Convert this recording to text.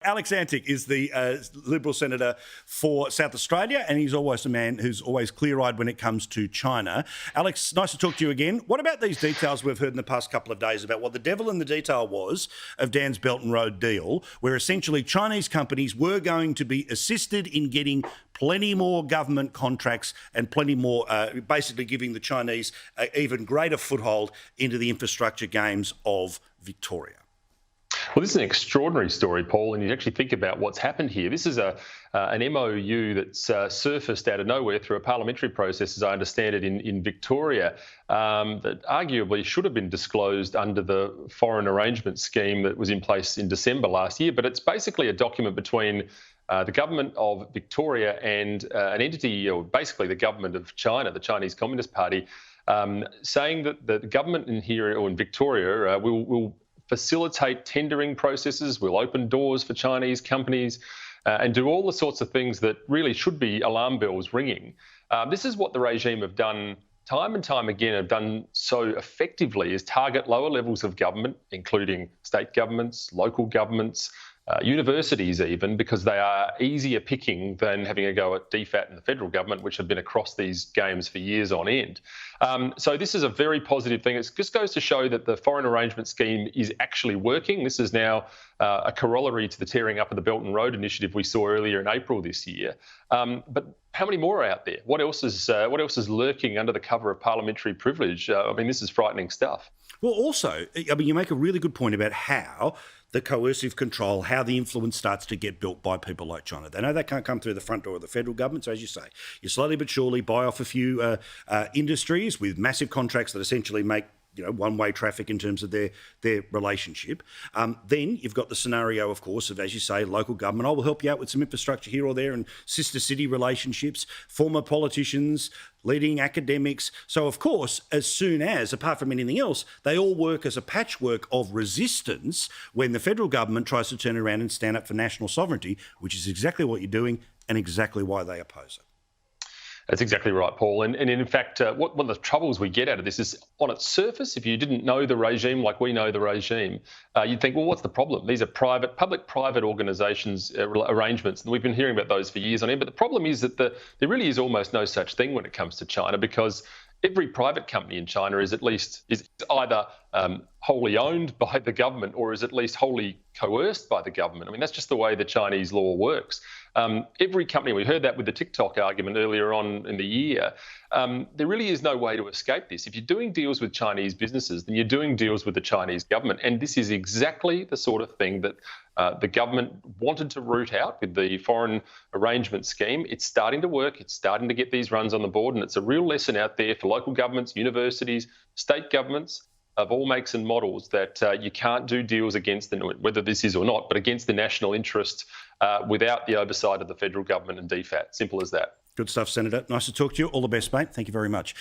Alex Antic is the Liberal Senator for South Australia, and he's always a man who's always clear-eyed when it comes to China. Alex, nice to talk to you again. What about these details we've heard in the past couple of days about what the devil in the detail was of Dan's Belt and Road deal, where essentially Chinese companies were going to be assisted in getting plenty more government contracts and plenty more, basically giving the Chinese an even greater foothold into the infrastructure games of Victoria? Well, this is an extraordinary story, Paul, and you actually think about what's happened here. This is an MOU that's surfaced out of nowhere through a parliamentary process, as I understand it, in Victoria, that arguably should have been disclosed under the foreign arrangement scheme that was in place in December last year. But it's basically a document between the government of Victoria and an entity, or basically the government of China, the Chinese Communist Party, saying that the government in here, or in Victoria, will facilitate tendering processes, will open doors for Chinese companies, and do all the sorts of things that really should be alarm bells ringing. This is what the regime have done time and time again, have done so effectively, is target lower levels of government, including state governments, local governments, universities even, because they are easier picking than having a go at DFAT and the federal government, which have been across these games for years on end. So this is a very positive thing. It just goes to show that the foreign arrangement scheme is actually working. This is now a corollary to the tearing up of the Belt and Road initiative we saw earlier in April this year. But how many more are out there? What else is lurking under the cover of parliamentary privilege? I mean, this is frightening stuff. Well, also, I mean, you make a really good point about how the coercive control, how the influence starts to get built by people like China. They know they can't come through the front door of the federal government. So as you say, you slowly but surely buy off a few industries with massive contracts that essentially make one-way traffic in terms of their relationship. Then you've got the scenario, of course, of, as you say, local government. I will help you out with some infrastructure here or there and sister city relationships, former politicians, leading academics. So, of course, as soon as, apart from anything else, they all work as a patchwork of resistance when the federal government tries to turn around and stand up for national sovereignty, which is exactly what you're doing and exactly why they oppose it. That's exactly right, Paul. And in fact, one of the troubles we get out of this is, on its surface, if you didn't know the regime like we know the regime, you'd think, well, what's the problem? These are public-private organisations arrangements, and we've been hearing about those for years on end. But the problem is that there really is almost no such thing when it comes to China, because every private company in China is either wholly owned by the government or is at least wholly coerced by the government. I mean, that's just the way the Chinese law works. Every company, we heard that with the TikTok argument earlier on in the year, there really is no way to escape this. If you're doing deals with Chinese businesses, then you're doing deals with the Chinese government. And this is exactly the sort of thing that the government wanted to root out with the foreign arrangement scheme. It's starting to work. It's starting to get these runs on the board. And it's a real lesson out there for local governments, universities, state governments of all makes and models, that you can't do deals against, whether this is or not, but against the national interest without the oversight of the federal government and DFAT. Simple as that. Good stuff, Senator. Nice to talk to you. All the best, mate. Thank you very much.